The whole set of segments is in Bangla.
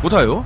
কোথায় ও?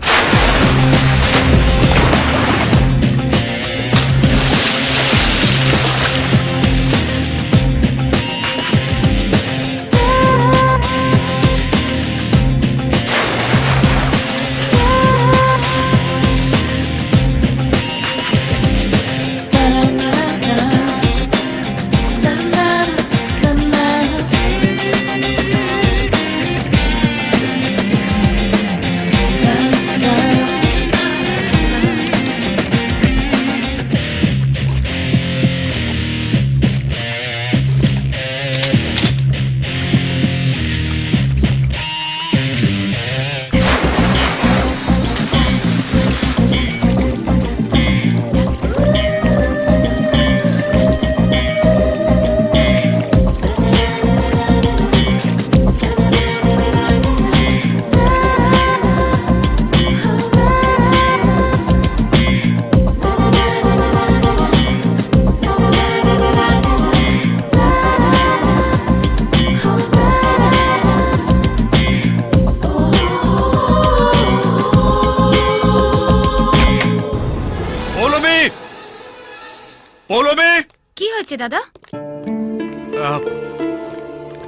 কি হয়েছে দাদা?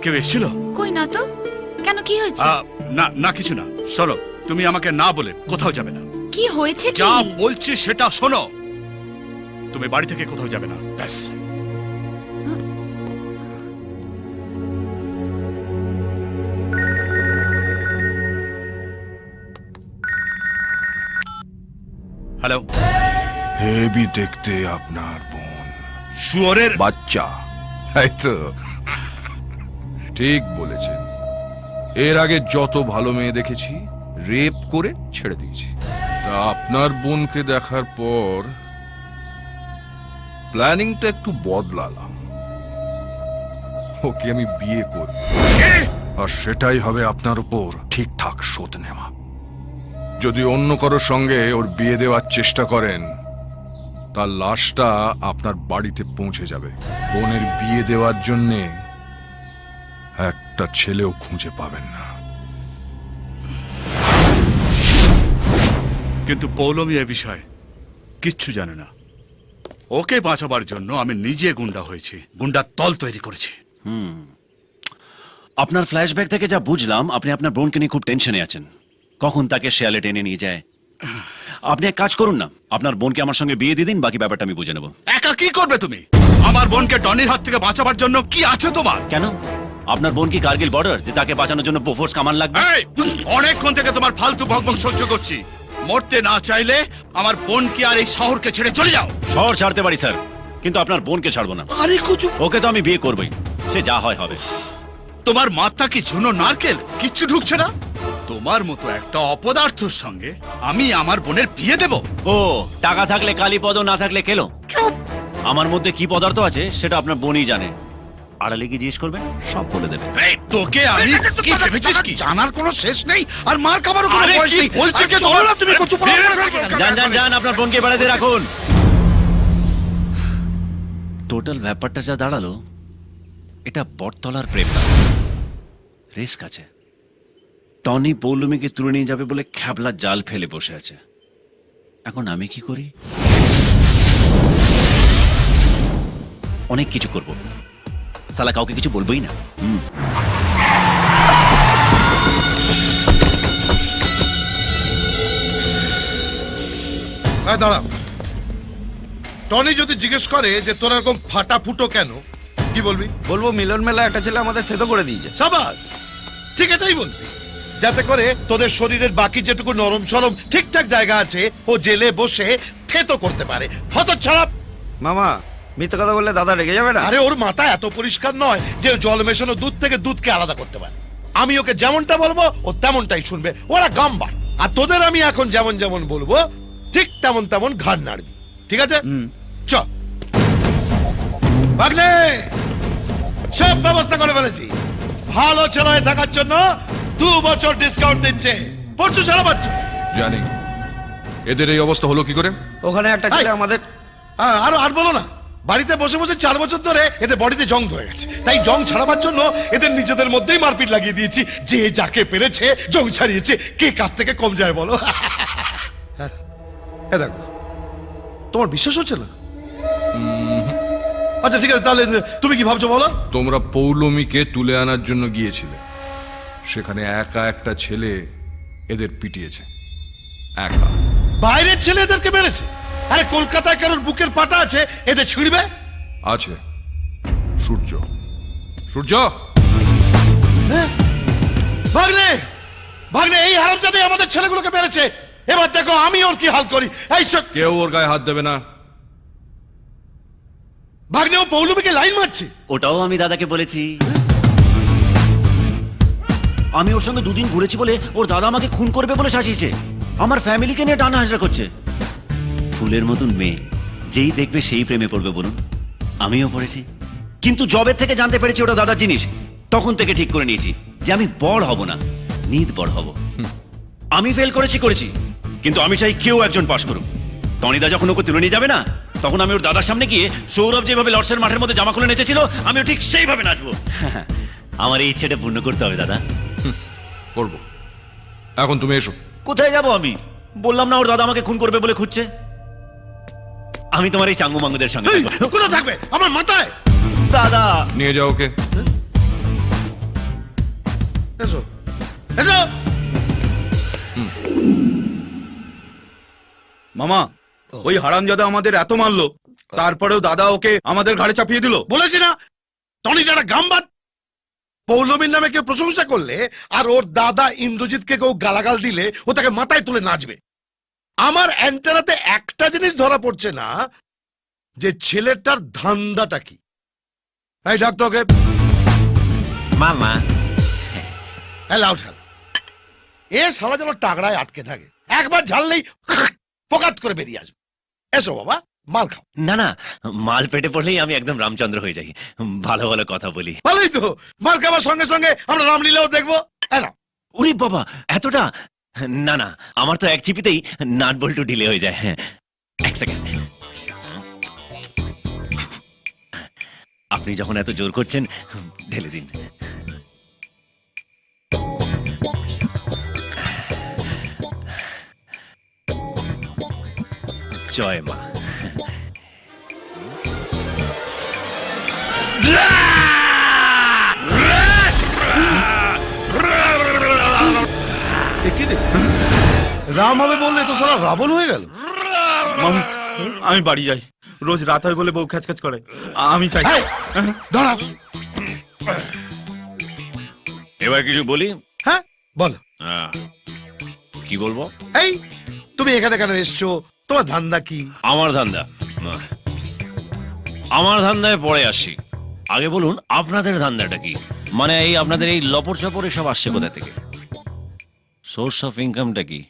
কেউ এসেছিল? কই না তো। কেন, কি হয়েছে? না কিছু না। শোনো, তুমি আমাকে না বলে কোথাও যাবে না। কি হয়েছে? যা বলছি সেটা শোনো। তুমি বাড়ি থেকে কোথাও যাবে না, ব্যাস। হ্যালো। হেবি দেখতে আপনার বোন। শুয়োরের বাচ্চা, তাই তো? ঠিক বলেছেন। এর আগে যত ভালো মেয়ে দেখেছি রেপ করে ছেড়ে দিয়েছি। তা আপনার বোনকে দেখার পর প্ল্যানিংটা একটু বদলালাম। ওকে আমি বিয়ে করব, আর সেটাই হবে আপনার উপর ঠিকঠাক শোধ নেওয়া। যদি অন্য কারোর সঙ্গে ওর বিয়ে দেওয়ার চেষ্টা করেন, তার লাশটা আপনার বাড়িতে পৌঁছে যাবে। বোনের বিয়ে দেওয়ার জন্যে একটা ছেলেও খুঁজে পাবেন না। কিন্তু পৌলমী এ বিষয়ে কিচ্ছু জানে না। ওকে বাঁচাবার জন্য আমি নিজে গুন্ডা হয়েছি, গুন্ডার দল তৈরি করেছি। আপনার ফ্ল্যাশব্যাক থেকে যা বুঝলাম, আপনি আপনার বোনকে নিয়ে খুব টেনশনে আছেন। কখন তাকে শেয়ালে টেনে নিয়ে যায়। আপনি এক কাজ করুন না, আপনার বোনকে আমার সঙ্গে বিয়ে দিয়ে দিন, বাকি ব্যাপারটা আমি বুঝে নেব। একা কি করবে তুমি? আমার বোনকে ডনির হাত থেকে বাঁচাবার জন্য কি আছে তোমার? কেন, আপনার বোন কি কার্গিল বর্ডার যে তাকে বাঁচানোর জন্য বোফোর্স কামান লাগবে? অনেকক্ষণ থেকে তোমার ফালতু বকবক সহ্য করছি। মরতে না চাইলে আমার বোনকে আর এই শহরকে ছেড়ে চলে যাও। শহর ছাড়তে পারি স্যার, কিন্তু আপনার বোনকে ছাড়বো না। আরে কুচু, ওকে তো আমি বিয়ে করবই, সে যা হয় হবে। তোমার মাথা কি ঝুনো নারকেল? কিচ্ছু ঢুকছে না। তোমার মতো একটা অপদার্থর সঙ্গে আমি আমার বোনের বিয়ে দেব? ও, টাকা থাকলে কালীপদ, না থাকলে কেলো। চুপ। আমার মধ্যে কি পদার্থ আছে সেটা আপনার বোনই জানে। আড়ালে কি জিজ্ঞেস করবেন, সব বলে দেবে। এই তোকে আমি কি ভেবেছিস কি? জানার কোনো শেষ নেই, আর মার খাবারও কোনো আরে বয়স কি নেই। বলছে আর কে চলো তোমার? না, তুমি কচু পোড়া করে খাও। যান যান যান, আপনার বোনকে বাড়িতে রাখুন। টোটাল ব্যাপারটা যা দাঁড়ালো, এটা বটতলার প্রেম না, রিস্ক আছে। টনি পৌলমীকে তুলে নিয়ে যাবে বলে খ্যাবলা জাল ফেলে বসে আছে। এখন আমি কি করি? অনেক কিছু করব, সালা কাউকে কিছু বলবোই না। দাঁড়া, টনি যদি জিজ্ঞেস করে যে তোর এরকম ফাটা ফুটো কেন, কি বলবি? বলবো মিলন মেলা একটা ছেলে আমাদের থেতো করে দিয়েছে। সাবাস, ঠিক এটাই বলবি, যাতে করে তোদের শরীরের বাকি যেটুকু নরম সরম ঠিকঠাক জায়গা আছে ও জেলে বসে থেতো করতে পারে। হতচ্ছাড়া! মামা, মিথ্যে কথা বললে দাদা রেগে যাবে না? আরে ওর মাথা এত পরিষ্কার নয় যে ও জল মেশানো দুধ থেকে দুধকে আলাদা করতে পারে। আমি ওকে যেমনটা বলবো ও তেমনটাই শুনবে। ওরা গাম্বা। আর তোদের আমি এখন যেমন যেমন বলবো ঠিক তেমন তেমন ঘাড় নাড়বি, ঠিক আছে? চ ভাগ্নে, সব ব্যবস্থা করে ফেলেছি। ভালো ছেলে থাকার জন্য 2 বছর ডিসকাউন্ট দিচ্ছে। পরশু ছাড়া পাচ্ছ। জানি। এদের এই অবস্থা হলো কি করে? ওখানে একটা ছেলে আমাদের আর বলো না, বাড়িতে বসে বসে 4 বছর ধরে এদের বডিতে জং ধরে গেছে, তাই জং ছাড়াবার জন্য এদের নিজেদের মধ্যেই মারপিট লাগিয়ে দিয়েছি। যে যাকে পেরেছে জং ছাড়িয়েছে, কে কার থেকে কম যায় বলো? এ দেখো, তোমার বিশ্বাস হচ্ছে না? আচ্ছা ঠিক আছে, তাহলে তুমি কি ভাবছো বলো? তোমরা পৌলমীকে তুলে আনার জন্য গিয়েছিলে, সেখানে একা একটা ছেলে এদের পিটিয়েছে, একা। বাইরের ছেলে এদেরকে মেরেছে? আরে কলকাতায় কারোর বুকের পাটা আছে এদের ছিঁড়বে? আছে সূর্য। সূর্য, ভাগ্নে, ভাগ্নে, এই হারামজাদে আমাদের ছেলেগুলোকে মেরেছে। এবার দেখো আমি ওর কি হাল করি। এই কেউ ওর গায়ে হাত দেবে না। ভাগ্নে, ও পৌলমীকে লাইন মারছে। ওটাও আমি দাদাকে বলেছি। আমি ওর সঙ্গে দুদিন ঘুরেছি বলে ওর দাদা আমাকে খুন করবে বলে শাসিয়েছে। আমার ফ্যামিলিকে নিয়ে টানা হাজরা করছে। ফুলের মতন মেয়ে যেই দেখবে সেই প্রেমে পড়বে বলুন, আমিও পড়েছি। কিন্তু জবে থেকে জানতে পেরেছি ওটা দাদার জিনিস, তখন থেকে ঠিক করে নিয়েছি যে আমি বড় হব না, নিদ বড় হব। আমি ফেল করেছি, কিন্তু আমি চাই কেউ একজন পাশ করুক। টনিদা যখন ওকে তুলে নিয়ে যাবে না, তখন আমি ওর দাদার সামনে গিয়ে সৌরভ যেভাবে লর্ডসের মাঠের মধ্যে জামা খুলে নেচেছিল, আমিও ঠিক সেইভাবে নাচবো। আমার এই ইচ্ছেটা পূর্ণ করতে হবে দাদা। করবো। এখন তুমি এসো। কোথায় যাব আমি? বললাম না ওর দাদা আমাকে খুন করবে বলে খুঁজছে। আমি তোমার এই চাঙ্গু মাঙ্গুদের সঙ্গে এই, থাকবো। কোথায় থাকবে? আমার মাথায়। দাদা নিয়ে যাও ওকে। এসো, এসো। মামা, ওই হারামজাদা আমাদের এত মারলো, তারপরেও দাদা ওকে আমাদের ঘাড়ে চাপিয়ে দিল। বলেছি না টনি যারা গাম্বাট। পৌলমীর নামে কেউ প্রশংসা করলে আর ওর দাদা ইন্দ্রজিৎকে কেউ গালাগাল দিলে ও তাকে মাথায় তুলে নাচবে। আমার অ্যান্টেনাতে একটা জিনিস ধরা পড়ছে না, যে ছেলেটার ধান্দাটা কি। এই ডাক্তার ওকে। মামা এলাও ঠাল। এ সারা যেন টাগড়ায় আটকে থাকে, একবার ঝাললেই পকাত করে বেরিয়ে আসবে। এসো বাবা, মাল খাও। না না, মাল পেটে পড়লেই আমি একদম রামচন্দ্র হয়ে যাই, ভালো ভালো কথা বলি। ভালোই তো, মাল খাবার সঙ্গে সঙ্গে আমরা রামলীলাও দেখবো। এলাও। ওরে বাবা, এতটা? না না, আমার তো এক চিপিতেই নাট বল্টু ঢিলে হয়ে যায়। এক সেকেন্ড। আপনি যখন এত জোর করছেন, ঢেলে দিন। জয় মা। রাম হবে বললে তো সারা রাবণ হয়ে গেল। মামু, আমি বাড়ি যাই। রোজ রাত হয় বলে বউ খ্যাচখ্যাচ করে। আমি চাই। এই, দাঁড়াও। এবার কিছু বলি? হ্যাঁ বলো। কি বলবো? এই, তুমি এখানে কেন এসছো? তোমার ধান্দা কি? আমার ধান্দা? আমার ধান্দায় পরে আসি। আগে বলুন আপনাদের ধান্দাটা কি? মানে এই আপনাদের এই লপর চপর এসব আসছে কোথা থেকে? সোর্স অফ ইনকামটা কি?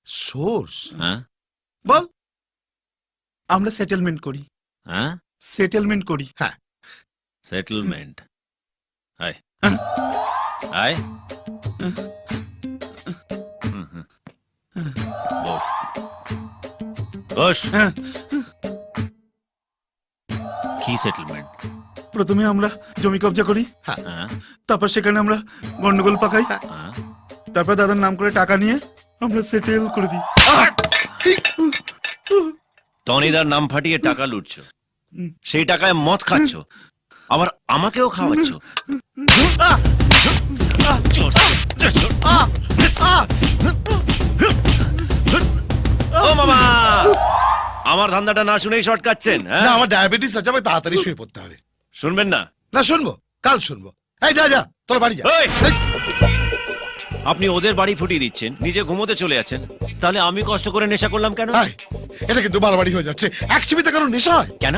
সোর্স? হ্যাঁ বল। আমরা সেটেলমেন্ট করি। হ্যাঁ, সেটেলমেন্ট করি। হ্যাঁ, সেটেলমেন্ট। আয় আয়। বস বস। কি সেটেলমেন্ট? প্রথমে আমরা জমি কবজা করি, হ্যাঁ তারপর সেখানে আমরা গন্ডগোল পাকাই, হ্যাঁ। তারপর দাদার নাম করে টাকা নিয়ে আমরা সেটেল করে দিই। টনিদার নাম ফাটিয়ে টাকা লুটছো, সেই টাকায় মদ খাচ্ছ, আবার আমাকেও খাওয়াচ্ছ। ও মামা, আমার ধান্দাটা না শুনেই শর্ট কাটছেন? না আমার ডায়াবেটিস আছে, আমাকে তাড়াতাড়ি শুয়ে পড়তে হবে। শুনবেন না? না শুনবো, কাল শুনবো। এই যা যা, তোর বাড়ি যা। এই! এই, আপনি ওদের বাড়ি ফুটিয়ে দিচ্ছেন, নিজে ঘুমোতে চলে যাচ্ছেন, তাহলে আমি কষ্ট করে নেশা করলাম কেন? এই, এটা কিন্তু বাড়াবাড়ি হয়ে যাচ্ছে। এক চিবিতে কারণ নেশা হয়? কেন?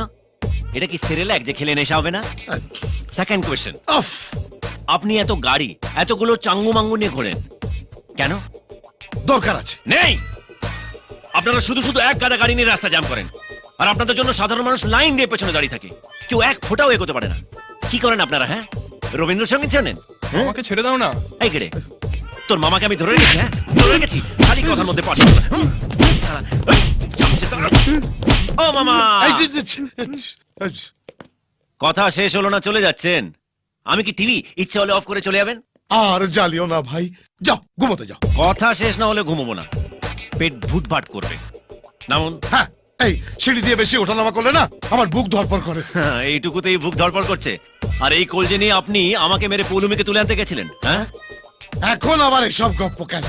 এটা কি সেরেলাক যে খেলে নেশা হবে না? সেকেন্ড কোয়েশ্চেন, অফ, আপনি এত গাড়ি, এতগুলো চাঙ্গু মাঙ্গু নিয়ে ঘোরেন কেন? দরকার আছে। নেই। আপনারা শুধু শুধু এক গাদা গাড়ি নিয়ে রাস্তা জ্যাম করেন, আর আপনাদের জন্য সাধারণ মানুষ লাইন দিয়ে পেছনে দাঁড়িয়ে থাকে, কেউ এক ফোঁটাও এগোতে পারে না। কি করেন আপনারা? হ্যাঁ, রবীন্দ্রসঙ্গীত জানেন? আমাকে ছেড়ে দাও না। এই কেড়ে, তোর মামাকে আমি ধরে রেখেছি। হ্যাঁ, ধরে রেখেছি, খালি কথার মধ্যে পাশ। ও মামা, এই যে, কথা শেষ হলো না, চলে যাচ্ছেন? আমি কি টিভি ইচ্ছে হলে অফ করে চলে যাবেন? আর জ্বালিও না ভাই, যাও ঘুমোতে যাও। কথা শেষ না হলে ঘুমোবো না, পেট ভুটভাট করবে। নামুন। হ্যাঁ, এই সিঁড়ি দিয়ে বেশি ওঠানামা করলে না আমার বুক ধরপড় করে। হ্যাঁ, এইটুকুতেই বুক ধড়পড় করছে। আর এই কলজে নিয়ে আপনি আমাকে মেরে পৌলুমিকে তুলে আনতে গেছিলেন, হ্যাঁ? এখন আবার এসব গপ্প কেন?